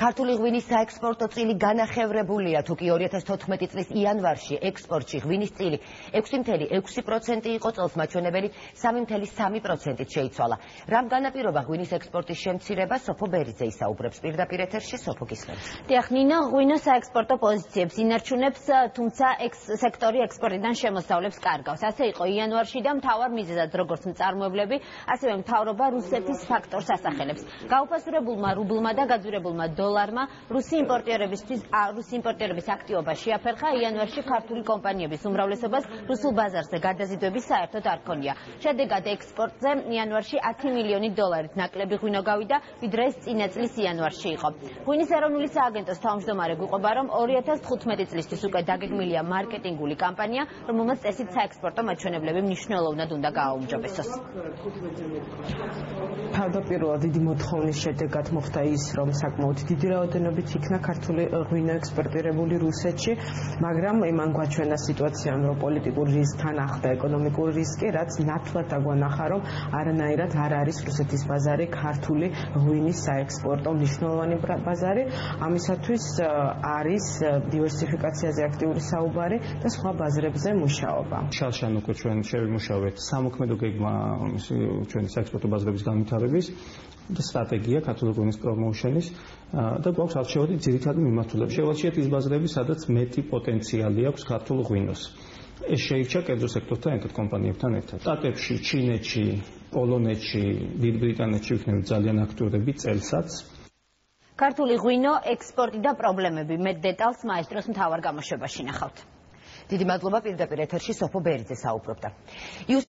ქართული ღვინის საექსპორტო წილი განახევრებულია, თუკი 2014 წლის იანვარში ექსპორტში ღვინის წილი 6.6% იყო, წელს მაჩვენებელი 3.3%-ით შეიცვალა. რამ განაპირობა ღვინის ექსპორტის შემცირება, სოფო ბერიძე ისაუბრებს პირდაპირ ეთერში, სოფო გისმენთ. დიახ, ნინო, ღვინო საექსპორტო პოზიციებს ინარჩუნებს, თუმცა სექტორი ექსპორტიდან შემოსავლებს კარგავს. ასე იყო იანვარში და მთავარ მიზეზად როგორც მწარმოებლები, ასევე მთავრობა რუსეთის ფაქტორს ასახელებს. გაუფასურებულმა რუბლმა და გაძვირებულმა დოლარმა რუსი იმპორტიორების აქტივობა შეაფერხა. იანვარში ქართული კომპანიების უმრავლესობას რუსულ ბაზარზე გადაზიდვების საერთოდ არ ქონია. შედეგად ექსპორტზე იანვარში 10 მილიონი დოლარით ნაკლები ღვინო გავიდა, ვიდრე ეს წინა წლის იანვარში იყო. ღვინის ეროვნული სააგენტოს თავმჯდომარე გვიყვება, რომ 2015 წლისთვის უკვე დაგეგმილია მარკეტინგული კამპანია, რომელმაც წესით საექსპორტო მაჩვენებლები მნიშვნელოვნად უნდა გააუმჯობესოს. თავდაპირველად დიდი მოთხოვნის შედეგად მოხდა ის, რომ საკმაოდ დიდი რაოდენობით იქნა ქართული ღვინო ექსპორტირებული რუსეთში, მაგრამ იმან გვაჩვენა სიტუაცია, რომ პოლიტიკური რისკი თან ახლდა ეკონომიკური რისკი, რაც ნათლად დაგვანახა, რომ არანაირად არ არის რუსეთის ბაზარი ქართული ღვინის საექსპორტო მნიშვნელოვანი ბაზარი. ამისათვის არის დივერსიფიკაციაზე აქტიური საუბარი და სხვა ბაზრებზე მუშაობა. შალშან უკვე ჩვენ შევიმუშავეთ სამოქმედო გეგმა ჩვენი საექსპორტო ბაზრების განვითარების და სტრატეგია ქართული ღვინის პრომოუშენის და გვაქვს არჩევადი ძირითადი მიმართულება. შევარჩიეთ ის ბაზრები, სადაც მეტი პოტენციალი აქვს ქართულ ღვინოს. ეს შეირჩა კერძო სექტორთან ერთად, კომპანიებთან ერთად. სტატებში, ჩინეთში, პოლონეთში, დიდ ბრიტანეთში ვიქნებით ძალიან აქტიურები წელსაც. ქართული ღვინო, ექსპორტი და პრობლემები. მეტ დეტალს მაესტროს მთავარ გამოშვებაში ნახავთ. დიდი მადლობა, პირდაპირ ეთერში სოფო ბერიძე საუბრობდა.